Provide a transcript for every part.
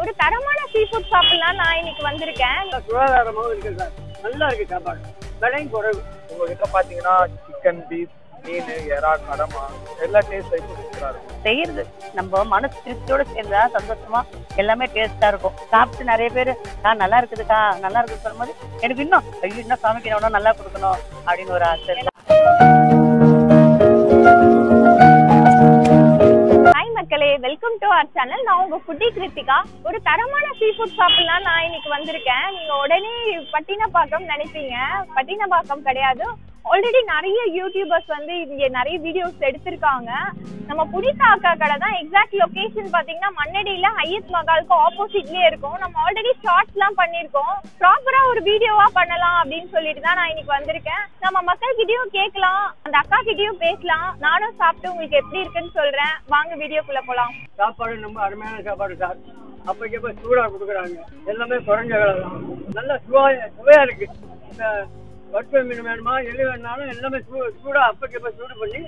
ஒரு தரமான sea food சாப்பிடலாம் நான் இன்னைக்கு வந்திருக்கேன். சுகாதாரமாகவும் இருக்கு சார். நல்லா இருக்கு சாப்பாடு, விலையும் குறைவு. உங்ககிட்ட பாத்தீங்கன்னா சிக்கன், பீஃப், மீன், எறா, கடமா எல்லா டேஸ்ட் வைக்கும் சூப்பரா இருக்கும். செய்யறது நம்ம மனசு திருப்தியோட சேர்ந்தா சந்தோஷமா எல்லாமே டேஸ்டா இருக்கும். சாப்பிட்டு நிறைய பேர் நல்லா இருக்குதுக்கா நல்லா இருக்குது சொல்லும்போது எனக்கு இன்னும் ஐயோ இன்னும் சமைக்கணும் நல்லா கொடுக்கணும் அப்படின்னு ஒரு ஆசை இருக்கும். மக்களே, வெல்கம் டு அவர் சேனல். நான் உங்க ஃபுட்டி கிருத்திகா. ஒரு தரமான சீ ஃபுட் சாப்பிடலாம் நான் இன்னைக்கு வந்திருக்கேன். நீங்க உடனே பட்டினப்பாக்கம் நினைப்பீங்க, பட்டினப்பாக்கம் கிடையாது. ஆல்ரெடி நிறைய யூடியூபர்ஸ் வந்து இங்க நிறைய வீடியோஸ் எடுத்திருக்காங்க. நம்ம புனிதா அக்கா கடை தான். எக்ஸாக்ட் லொகேஷன் பாத்தீங்கன்னா மண்ணடியில ஹையத் மகாலுக்கு ஆப்போசிட்லயே இருக்கும். நம்ம ஆல்ரெடி ஷார்ட்ஸ் எல்லாம் பண்ணிருக்கோம். ப்ராப்பரா ஒரு வீடியோவா பண்ணலாம் அப்படின்னு சொல்லிட்டு தான் நான் இன்னைக்கு வந்திருக்கேன். நம்ம மக்கள் கிட்டயும் கேட்கலாம், அந்த அக்கா கிட்டயும் பேசலாம். நானும் சாப்பிட்டு உங்களுக்கு எப்படி இருக்குன்னு சொல்றேன். வாங்க வீடியோக்குள்ள போலாம். சாப்பாடு ரொம்ப அருமையான சாப்பாடு சார். அப்பக்கப்ப சூடா கொடுக்குறாங்க. எல்லாமே குறைஞ்ச விலை தான். நல்லா சுவையா இருக்கு. இந்த வறுத்த மீன் வேணுமா எது வேணாலும் எல்லாமே சூடா அப்பக்கப்ப சூடு பண்ணி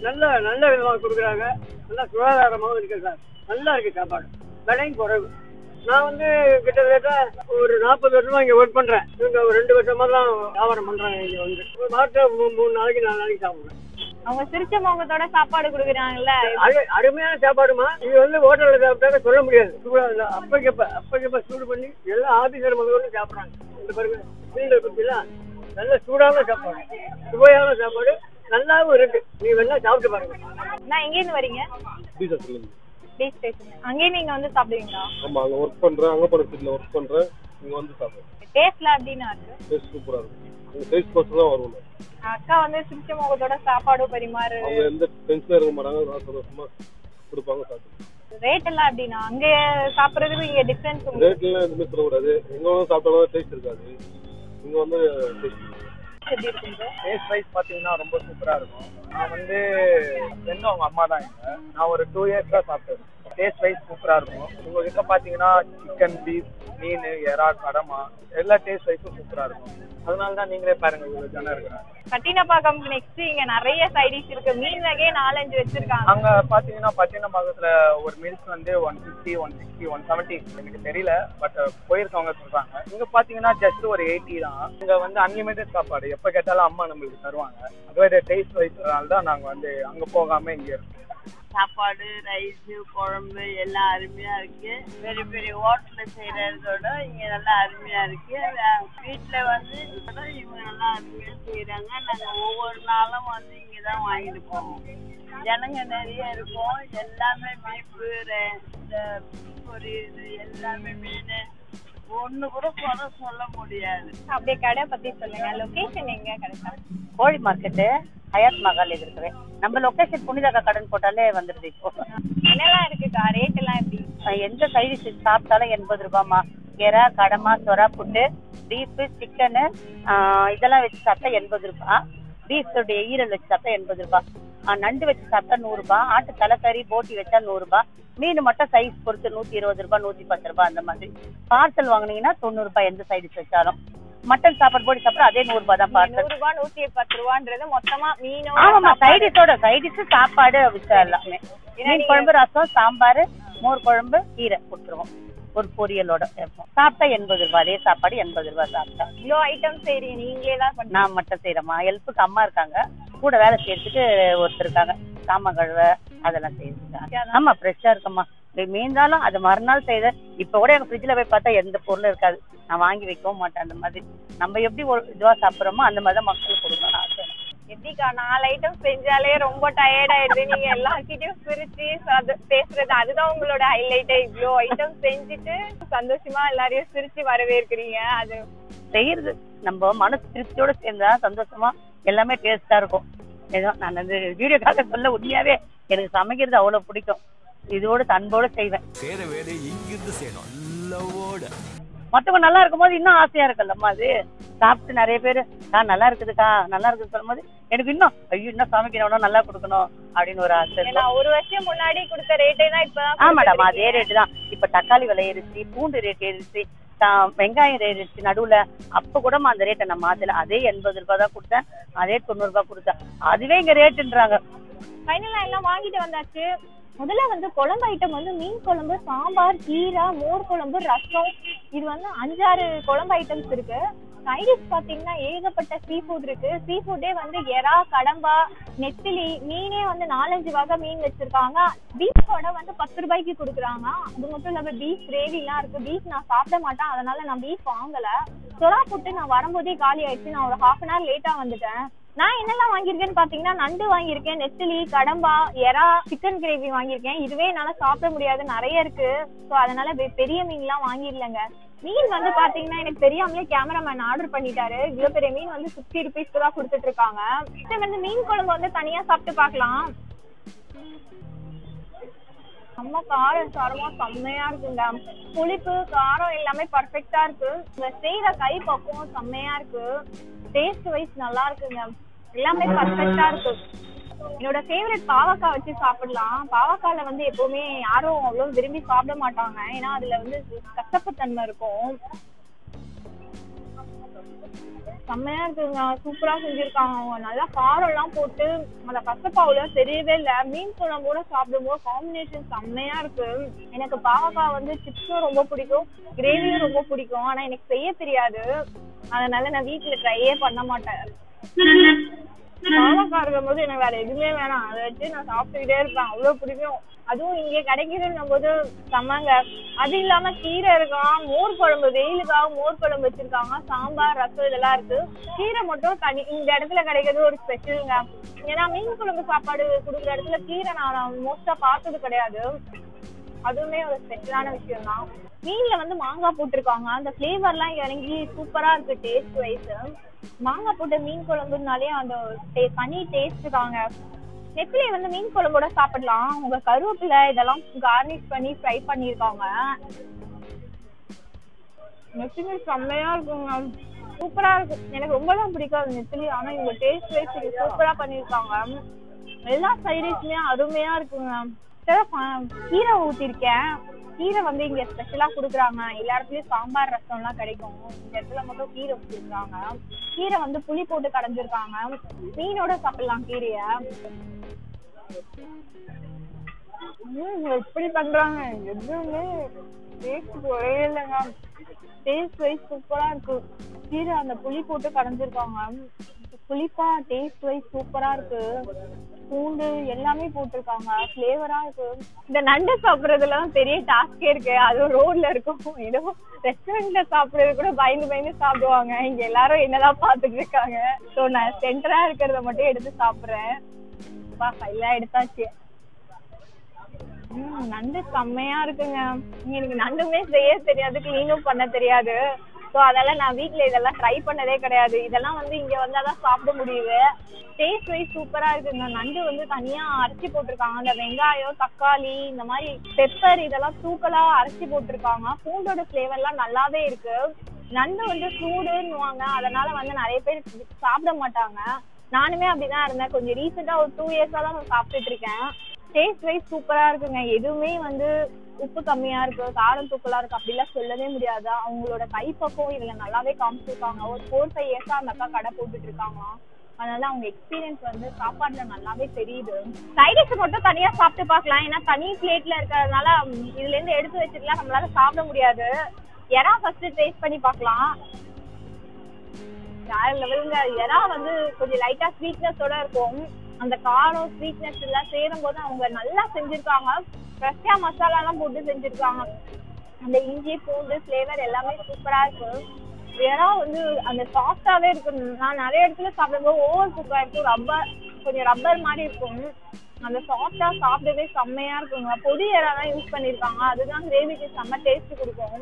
நல்ல விதமாக கொடுக்குறாங்க. நல்லா சுகாதாரமாகவும் இருக்கு சார். நல்லா இருக்கு சாப்பாடு, விலையும் குறைவு. நான் வந்து கிட்டத்தட்ட ஒரு 40 வருஷமா இங்க ஒர்க் பண்றேன். இவங்க ஒரு 2 வருஷமா தான் வியாபாரம் பண்றாங்க. இங்க வந்து ஒரு மாசத்துல 3 நாளைக்கு 4 நாளைக்கு சாப்பிடுறேன். அவங்க சிரிச்ச முகத்தோட சாப்பாடு கொடுக்குறாங்கல்ல, அருமையான சாப்பாடுமா. இது வந்து ஹோட்டல்ல சாப்பிட்டா சொல்ல முடியாது. அப்பக்கப்ப சூடு பண்ணி எல்லாம் ஆபீசர் முதல்ல சாப்பிடுறாங்க. இந்த பாருங்க ஃபீல்ட பத்திலாம் நல்ல சூடான சாப்பாடு, சுவையான சாப்பாடு, நல்லாவும் இருக்கு. நீங்க வேணா சாப்பிட்டு பாருங்க. நான் எங்க இருந்து வரீங்க? Beach station. அங்கேயே நீங்க வந்து சாப்பிடுவீங்களா? ஆமா, அங்க ஒர்க் பண்றேன். அங்க படத்துல ஒர்க் பண்றேன். இங்க வந்து சாப்பிடுறேன். டேஸ்ட்ல அப்படினா இருக்கு. டேஸ்ட் சூப்பரா இருக்கு. அந்த டேஸ்ட் கோர்ஸ் தான் வருவோம். அக்கா வந்து சிரிச்ச முகத்தோட சாப்பாடு பரிமாறு. அவங்க எந்த டென்ஷன் இருக்க மாட்டாங்க. சந்தோஷமா கொடுப்பாங்க, சாப்பிடுவாங்க. ரேட் எல்லாம் அப்படினா அங்க சாப்பிடுறதுக்கு இங்க டிஃபரன்ஸ் உண்டு. ரேட் எல்லாம் எதுவுமே சொல்லக்கூடாது. எங்க வந்து சாப்பிட்டாலும் டேஸ்ட் இருக்காது. இங்க வந்து டேஸ்ட் எப்படி இருக்குங்க? டேஸ்ட் வைஸ் பாத்தீங்கன்னா ரொம்ப சூப்பரா இருக்கும். நான் வந்து ஃப்ரெண்ட் அவங்க அம்மா தான் இங்க. நான் ஒரு 2 இயர்ஸ் தான் சாப்பிட்டேன். டேஸ்ட் வைஸ் சூப்பரா இருக்கும். உங்ககிட்ட பாத்தீங்கன்னா சிக்கன், பீஃப், மீன், எறா, கடமா எல்லா டேஸ்ட் வைஸும் சூப்பரா இருக்கும். அதனால தான் நீங்களே பாருங்க இவ்வளவு ஜனம் இருக்கிறாங்க. பட்டினப்பாக்கம் நெக்ஸ்ட் இங்க நிறைய சைடிஷ் இருக்கு. மீன் வகையே 4-5 வச்சிருக்காங்க. அங்க பாத்தீங்கன்னா பட்டினப்பாக்கத்துல ஒரு மீல்ஸ் வந்து 150, 160, 170 எனக்கு தெரியல, பட் போயிருக்கவங்க சொல்றாங்க. இங்க பாத்தீங்கன்னா ஜஸ்ட் ஒரு 80 தான். இங்க வந்து அன்லிமிட்டட் சாப்பாடு எப்ப கேட்டாலும் அம்மா நம்மளுக்கு தருவாங்க. அதுவே டேஸ்ட் வைஸ்னால தான் நாங்க வந்து அங்க போகாம இங்க இருக்கோம். சாப்பாடு, ரைஸ், குழம்பு எல்லாம் அருமையா இருக்கு. பெரிய பெரிய ஹோட்டல்ல செய்யறதோட இங்க நல்லா அருமையா இருக்கு. வீட்டுல வந்து இவங்க நல்லா அருமையா செய்யறாங்க. நாங்க ஒவ்வொரு நாளும் வந்து இங்கதான் வாங்கிட்டு போவோம். ஜனங்க நிறைய இருக்கும். எல்லாமே பீஃபு, பொரியல், எல்லாமே மீன், ஒண்ணு கூட குறை சொல்ல முடியாது. அப்படியே கடை பத்தி சொல்லுங்க. லொகேஷன் எங்க கிடைச்சா? கோழி மார்க்கெட்டு ஹயாத் மகால் இருக்குது. நம்ம லொகேஷன் புனிதா கடன் போட்டாலே வந்துடுது. இப்போ என்னெல்லாம் இருக்குக்கா? ரேட் எல்லாம் எப்படி? எந்த சைடிஷ் சாப்பிட்டாலும் 80 ரூபாய்மா. எறா, கடமா, சொரா புட்டு, பீஃபு, சிக்கனு இதெல்லாம் வச்சு சாப்பிட்டா 80 ரூபாய். பீஃபுடைய ஈரல் வச்சு சாப்பிட்டா 80 ரூபாய். நண்டு வச்சு சாப்பிட்டா 100 ரூபாய். ஆட்டு தலைக்கறி போட்டி வச்சா 100 ரூபாய். மீன் மட்டும் சைஸ் பொறுத்து 120 ரூபாய், 110 ரூபாய் அந்த மாதிரி. பார்சல் வாங்கினீங்கன்னா 90 ரூபாய் எந்த சைடிஷ் வச்சாலும். மட்டன் சாப்பாடு போட்டு சாப்பிட்டா அதே 100 ரூபாய் தான் பார்சல். 100 ரூபாய், 110 ரூபான்றது மொத்தமா மீனோ? ஆமாமா, சைடிஷோட சைடிஷ் சாப்பாடு விஷயம் எல்லாமே. மீன் குழம்பு, ரசம், சாம்பார், மோர் குழம்பு, கீரை கொடுத்துருவோம். ஒரு பொரியலோட சாப்பிட்டா 80 ரூபாய். அதே சாப்பாடு 80 ரூபாய் சாப்பிட்டா. இவ்வளோ ஐட்டம் செய்றீங்க நீங்களே தான்? நான் மட்டும் செய்யறேம்மா. ஹெல்ப்புக்கு அம்மா இருக்காங்க, கூட வேலை செய்யறதுக்கு ஒருத்தர் இருக்காங்க. சாமான் கழுவ அதெல்லாம் செய்யறதுக்காங்க. ஆமா, ஃப்ரெஷ்ஷா இருக்கம்மா. மீந்தாலும் அது மறுநாள் செய்த. இப்ப கூட எங்க ஃப்ரிட்ஜ்ல போய் பார்த்தா எந்த பொருளும் இருக்காது. நான் வாங்கி வைக்கவும் மாட்டேன். அந்த மாதிரி நம்ம எப்படி ஒரு இதுவா சாப்பிட்றோமோ அந்த மாதிரி தான் மக்களுக்கு கொடுக்கணும்னு ஆசை. எப்படிக்கா 4 ஐட்டம் செஞ்சாலே ரொம்ப டயர்ட் ஆயிடுது. நீங்க எல்லார்கிட்டயும் பிரிச்சு பேசுறது அதுதான் உங்களோட ஹைலைட்டே. இவ்வளோ ஐட்டம் செஞ்சுட்டு சந்தோஷமா எல்லாரையும் சிரிச்சு வரவேற்கிறீங்க. அது செய்யறது நம்ம மனசு திருப்தியோட சேர்ந்தா சந்தோஷமா எல்லாமே டேஸ்டா இருக்கும். ஏதோ நான் அந்த வீடியோக்காக சொல்ல, உண்மையாவே எனக்கு சமைக்கிறது அவ்வளவு பிடிக்கும். இதோட அன்போட செய்வேன். மத்தவங்க நல்லா இருக்கும் போது இன்னும் ஆசையா இருக்குல்லம்மா. அது சாப்பிட்டு நிறைய பேர் நல்லா இருக்குதுக்கா நல்லா இருக்குது சொல்லும் போது எனக்கு இன்னும் ஐயோ இன்னும் சமைக்கணும் நல்லா கொடுக்கணும் அப்படின்னு ஒரு ஆசை. ஒரு வருஷம் முன்னாடி கொடுத்த ரேட்டே தான் இப்ப? ஆமாடாமா, அதே ரேட்டு தான். இப்ப தக்காளி விலை ஏறிச்சு, பூண்டு ரேட் ஏறிச்சு, வெங்காயம் ரேட் ஏறிச்சு நடுவுல. அப்ப கூட அந்த ரேட்டை நான் மாத்தல. அதே 80 ரூபாய் தான் கொடுத்தேன், அதே 90 ரூபாய் கொடுத்தேன். அதுவே இங்க ரேட்டுன்றாங்க. ஃபைனலா எல்லாம் வாங்கிட்டு வந்தாச்சு. முதல்ல வந்து குழம்பு ஐட்டம் வந்து மீன் குழம்பு, சாம்பார், கீரை, மோர் குழம்பு, ரசம், இது வந்து 5-6 குழம்பு ஐட்டம்ஸ் இருக்கு. சைடிஷ் பாத்தீங்கன்னா ஏகப்பட்ட சீ ஃபுட் இருக்கு. சீ ஃபுட்டே வந்து எறா, கடம்பா, நெத்திலி, மீனே வந்து 4-5 வகை மீன் வச்சிருக்காங்க. பீஃபோட வந்து 10 ரூபாய்க்கு கொடுக்குறாங்க. அது மட்டும் இல்லாம பீஃப் கிரேவி எல்லாம் இருக்கு. பீஃப் நான் சாப்பிட மாட்டேன், அதனால நான் பீஃப் வாங்கல. சொரா புட்டு நான் வரும்போதே காலி ஆயிடுச்சு. நான் ஒரு 1/2 hour லேட்டா வந்துட்டேன். நான் என்னெல்லாம் வாங்கியிருக்கேன்னு பாத்தீங்கன்னா நண்டு வாங்கியிருக்கேன், நெத்திலி, கடம்பா, எறா, சிக்கன் கிரேவி வாங்கியிருக்கேன். இதுவே என்னால சாப்பிட முடியாது, நிறைய இருக்கு. ஸோ அதனால பெரிய மீன்லாம் வாங்கிடலங்க. மீன் வந்து பாத்தீங்கன்னா எனக்கு தெரியாமலே கேமராமேன் ஆர்டர் பண்ணிட்டாரு. இவ்வளவு பெரிய மீன் வந்து 60 rupeesக்கு தான் கொடுத்துட்டு இருக்காங்க. வந்து மீன் குழம்பு வந்து தனியா சாப்பிட்டு பாக்கலாம். செம்ம காரம் சாரமா செம்மையா இருக்குங்க. புளிப்பு காரம் எல்லாமே பர்ஃபெக்டா இருக்கு. செய்யற கை பக்குவம் செம்மையா இருக்கு. டேஸ்ட் வைஸ் நல்லா இருக்குங்க. எல்லாமே பர்ஃபெக்டா இருக்கு. என்னோட ஃபேவரட் பாவக்காய் வச்சு சாப்பிடலாம். பாவக்காயில வந்து எப்பவுமே யாரும் அவ்வளவு விரும்பி சாப்பிட மாட்டாங்க, ஏன்னா அதுல வந்து கசப்பு தன்மை இருக்கும். செம்மையா இருக்குங்க, சூப்பரா செஞ்சிருக்காங்க அவங்க. நல்லா காரம் எல்லாம் போட்டு அந்த கசப்பாவுல தெரியவே இல்லை. மீன் குழம்போட சாப்பிடும்போது காம்பினேஷன் செம்மையா இருக்கு. எனக்கு பாவக்காய் வந்து சிப்ஸும் ரொம்ப பிடிக்கும், கிரேவியும் ரொம்ப பிடிக்கும். ஆனா எனக்கு செய்ய தெரியாது, அதனால நான் வீட்டுல ட்ரையே பண்ண மாட்டேன். பாவக்காய் இருக்கும் போது எனக்கு வேற எதுவுமே வேணாம், அதை வச்சு நான் சாப்பிட்டுக்கிட்டே இருப்பேன். அவ்வளவு பிடிக்கும். அதுவும் இங்க கிடைக்குதுன்னும் போது செம்மங்க. அது இல்லாம கீரை இருக்கான், மோர் குழம்பு, வெயிலுக்காக மோர் குழம்பு வச்சிருக்காங்க, சாம்பார், ரசம் இதெல்லாம் இருக்கு. கீரை மட்டும் தனி இந்த இடத்துல கிடைக்கிறது ஒரு ஸ்பெஷலுங்க. ஏன்னா மீன் குழம்பு சாப்பாடு கொடுக்குற இடத்துல கீரை நான் மோஸ்டா பார்த்தது கிடையாது. அதுவுமே ஒரு ஸ்பெஷலான விஷயம் தான். மீன்ல வந்து மாங்காய் போட்டிருக்காங்க. அந்த ஃபிளேவர்லாம் இறங்கி சூப்பரா இருக்கு டேஸ்ட் வைஸ். மாங்காய் போட்ட மீன் குழம்புனாலே அந்த தனி டேஸ்ட் தாங்க. நெத்திலி வந்து மீன் குழம்போட சாப்பிடலாம். உங்க கருவேப்பிலை இதெல்லாம் கார்னிஷ் பண்ணி ஃப்ரை பண்ணிருக்காங்க. நெத்திலி செம்மையா இருக்குங்க, சூப்பரா இருக்கு. எனக்கு ரொம்பலாம் பிடிக்காது நெத்திலி, ஆனா இவங்க டேஸ்ட் வைஸ் சூப்பரா பண்ணிருக்காங்க. எல்லா சைடிஷுமே அருமையா இருக்குங்க. கீரை ஊத்திருக்கேன். கீரை வந்து இங்க ஸ்பெஷலா குடுக்குறாங்க. எல்லா இடத்துலயும் சாம்பார் ரசம் எல்லாம் கிடைக்கும், இந்த இடத்துல மட்டும் கீரை ஊத்திருக்காங்க. கீரை வந்து புளி போட்டு கடைஞ்சிருக்காங்க. மீனோட சாப்பிடலாம் கீரைய. எப்படி பண்றாங்க, எதுவுமே டேஸ்ட் குறையே இல்லைங்க. டேஸ்ட் வைஸ் சூப்பரா இருக்கு. கீரை அந்த புளி போட்டு கடைஞ்சிருக்காங்க, புளிப்பா டேஸ்ட் வைஸ் சூப்பரா இருக்கு. பூண்டு எல்லாமே போட்டிருக்காங்க, ஃபிளேவரா இருக்கு. இந்த நண்டு சாப்பிடுறதுலாம் பெரிய டாஸ்கே இருக்கு. அதுவும் ரோட்ல இருக்கும். ஏதோ ரெஸ்டாரண்ட்ல சாப்பிடுறது கூட பயந்து சாப்பிடுவாங்க. இங்க எல்லாரும் என்னதான் பாத்துட்டு இருக்காங்க. ஸோ நான் சென்டரா இருக்கிறத மட்டும் எடுத்து சாப்பிடுறேன். எல்லாம் எடுத்தாச்சு. நண்டு செம்மையா இருக்குங்க. எனக்கு நண்டுமே செய்ய தெரியாது, கிளீனும் பண்ண தெரியாது. ஸோ அதெல்லாம் நான் வீட்டுல இதெல்லாம் ட்ரை பண்ணதே கிடையாது. இதெல்லாம் வந்து இங்க வந்தாதான் சாப்பிட முடியுது. டேஸ்ட் வைஸ் சூப்பரா இருக்குங்க. நண்டு வந்து தனியா அரைச்சி போட்டிருக்காங்க. அந்த வெங்காயம், தக்காளி, இந்த மாதிரி பெப்பர் இதெல்லாம் தூக்கலா அரைச்சி போட்டிருக்காங்க. பூண்டோட ஃபிளேவர்லாம் நல்லாவே இருக்கு. நண்டு வந்து சூடுன்னுவாங்க, அதனால வந்து நிறைய பேர் சாப்பிட மாட்டாங்க. நானுமே அப்படிதான் இருந்தேன். கொஞ்சம் ரீசெண்டா ஒரு 2 years தான் நான் சாப்பிட்டுட்டு இருக்கேன். டேஸ்ட் வைஸ் சூப்பரா இருக்குங்க. எதுவுமே வந்து உப்பு கம்மியா இருக்கு, காரம் தூக்கலா இருக்கு அப்படிலாம் சொல்லவே முடியாது. அவங்களோட கைப்பக்கம் இதுல நல்லாவே காமிச்சிருக்காங்க. ஒரு 4-5 years அந்த அக்கா கடை போட்டுட்டு இருக்காங்க. அதனால அவங்க எக்ஸ்பீரியன்ஸ் வந்து சாப்பாடுல நல்லாவே தெரியுது. சைடிஷ் மட்டும் தனியா சாப்பிட்டு பார்க்கலாம், ஏன்னா தனி பிளேட்ல இருக்கிறதுனால இதுல இருந்து எடுத்து வச்சுக்கலாம், நம்மளால சாப்பிட முடியாது. எறா ஃபர்ஸ்ட் டேஸ்ட் பண்ணி பார்க்கலாம். வேற லெவலுங்க. எறா வந்து கொஞ்சம் லைட்டா ஸ்வீட்னஸோட இருக்கும். அந்த காரம் ஸ்வீட்னஸ் எல்லாம் சேரும் போது அவங்க நல்லா செஞ்சிருக்காங்க. ஃப்ரெஷ்ஷா மசாலா எல்லாம் போட்டு செஞ்சிருக்காங்க. அந்த இஞ்சி பூண்டு ஃபிளேவர் எல்லாமே சூப்பரா இருக்கு. எறா வந்து அந்த சாஃப்டாவே இருக்கு. நான் நிறைய இடத்துல சாப்பிடும்போது ஓவர் குக்கா இருக்கும், கொஞ்சம் ரப்பர் மாதிரி இருக்கும். அந்த சாஃப்டா சாப்பிடவே செம்மையா இருக்குங்க. பொடி எறா தான் யூஸ் பண்ணிருக்காங்க, அதுதான் கிரேவிக்கு செம்ம டேஸ்ட் கொடுக்கும்.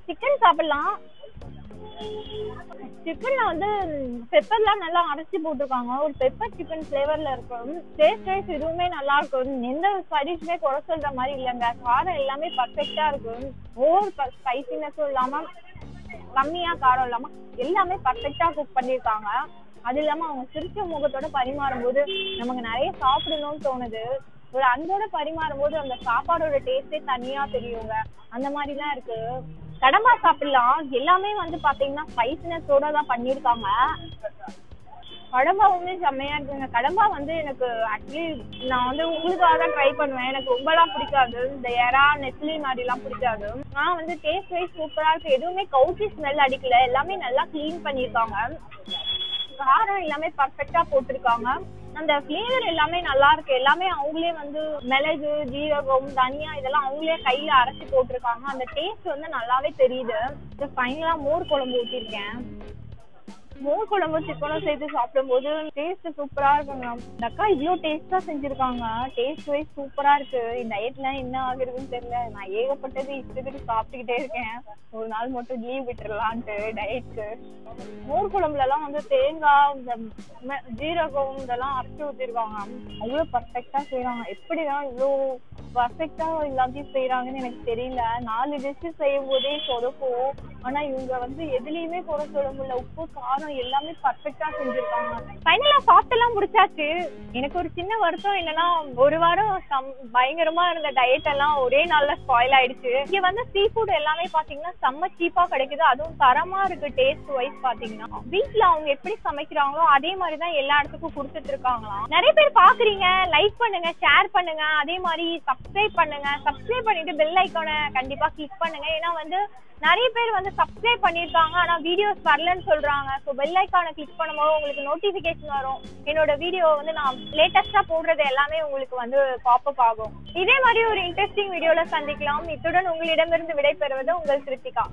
சிக்கன் சாப்பிடலாம். சிக்கன்ல வந்து பெப்பர்லாம் நல்லா அரைச்சி போட்டிருக்காங்க. ஒரு பெப்பர் சிக்கன் ஃபிளேவர்ல இருக்கும். டேஸ்ட் வைஸ் இதுவுமே நல்லா இருக்கும். எந்த சைடிஷுமே குறை சொல்ற மாதிரி இல்லைங்க. காரம் எல்லாமே பர்ஃபெக்டா இருக்கும். ஓவர் ஸ்பைசினஸும் இல்லாம கம்மியா காரம் இல்லாம எல்லாமே பர்ஃபெக்டா குக் பண்ணிருக்காங்க. அது இல்லாம அவங்க சிரிச்ச முகத்தோட பரிமாறும் போது நமக்கு நிறைய சாப்பிடணும்னு தோணுது. ஒரு அன்போட பரிமாறும் போது அந்த சாப்பாடோட டேஸ்டே தனியா தெரியுங்க. அந்த மாதிரிலாம் இருக்கு. கடம்பா சாப்பிடலாம். எல்லாமே வந்து பாத்தீங்கன்னா ஸ்பைசினஸோட தான் பண்ணிருக்காங்க. கடம்பாவுமே செம்மையா இருக்குங்க. கடம்பா வந்து எனக்கு ஆக்சுவலி நான் வந்து உங்களுக்காக தான் ட்ரை பண்ணுவேன். எனக்கு ரொம்பலாம் பிடிக்காது, இந்த எறா நெத்திலி மாதிரி எல்லாம் பிடிக்காது. நான் வந்து டேஸ்ட் வைஸ் சூப்பரா இருக்கு. எதுவுமே கவுச்சி ஸ்மெல் அடிக்கல, எல்லாமே நல்லா கிளீன் பண்ணிருக்காங்க. காரம் எல்லாமே பர்ஃபெக்டா போட்டிருக்காங்க. அந்த ஃபிளேவர் எல்லாமே நல்லா இருக்கு. எல்லாமே அவங்களே வந்து மிளகு, ஜீரகம், தனியா இதெல்லாம் அவங்களே கையில அரைச்சி போட்டிருக்காங்க. அந்த டேஸ்ட் வந்து நல்லாவே தெரியுது. ஃபைனலா மோர் குழம்பு ஊற்றிருக்கேன். மோர் குழம்பு சிக்கனும் சேர்த்து சாப்பிடும் போது டேஸ்ட் சூப்பரா இருக்குங்க. இந்த அக்கா இவ்வளோ டேஸ்டா செஞ்சிருக்காங்க. டேஸ்ட் வைஸ் சூப்பரா இருக்கு. இந்த டயட்ல என்ன ஆகுறதுன்னு தெரியல. நான் ஏகப்பட்டது இஷ்டத்துக்கு சாப்பிட்டுக்கிட்டே இருக்கேன். ஒரு நாள் மட்டும் லீவ் விட்டுறலான்ட்டு டயட்க்கு. மோர் குழம்புல எல்லாம் வந்து தேங்காய், இந்த ஜீரகம் இதெல்லாம் அரைச்சி ஊற்றிருக்காங்க. அவ்வளோ பர்ஃபெக்டா செய்யறாங்க. எப்படிதான் இவ்வளோ பர்ஃபெக்டா எல்லாத்தையும் செய்யறாங்கன்னு எனக்கு தெரியல. 4 டிஷ் செய்யும் போதே சொதப்போம். ஆனா இவங்க வந்து எதுலயுமே குறை சொல்ல முடியல. உப்பு காரம் எல்லாமே பர்ஃபெக்டா செஞ்சிருக்காங்க. ஃபைனலா சாப்பிட்டு எல்லாம் முடிச்சாச்சு. எனக்கு ஒரு சின்ன வருத்தம் என்னன்னா, ஒரு வாரம் பயங்கரமா இருந்த டயட் எல்லாம் ஒரே நாள்ல ஸ்பாயில் ஆயிடுச்சு. இங்க வந்து சீ ஃபுட் எல்லாமே பாத்தீங்கன்னா செம்ம சீப்பா கிடைக்குது. அதுவும் தரமா இருக்கு. டேஸ்ட் வைஸ் பாத்தீங்கன்னா வீட்டுல அவங்க எப்படி சமைக்கிறாங்களோ அதே மாதிரிதான் எல்லா இடத்துக்கும் கொடுத்துட்டு இருக்காங்களாம். நிறைய பேர் பாக்குறீங்க, லைக் பண்ணுங்க, ஷேர் பண்ணுங்க, அதே மாதிரி சப்ஸ்கிரைப் பண்ணுங்க. சப்ஸ்கிரைப் பண்ணிட்டு பெல் ஐக்கானை கண்டிப்பா கிளிக் பண்ணுங்க. ஏன்னா வந்து நிறைய பேர் வந்து சப்ஸ்கிரைப் பண்ணிருக்காங்க, ஆனா வீடியோஸ் வரலன்னு சொல்றாங்க. ஸோ பெல் ஐக்கானை கிளிக் பண்ணும்போது உங்களுக்கு நோட்டிபிகேஷன் வரும். என்னோட வீடியோ வந்து நான் லேட்டஸ்டா போடுறது எல்லாமே உங்களுக்கு வந்து பாப்அப் ஆகும். இதே மாதிரி ஒரு இன்ட்ரெஸ்டிங் வீடியோல சந்திக்கலாம். இத்துடன் உங்களிடமிருந்து விடைபெறுவது உங்கள் கிருத்திகா.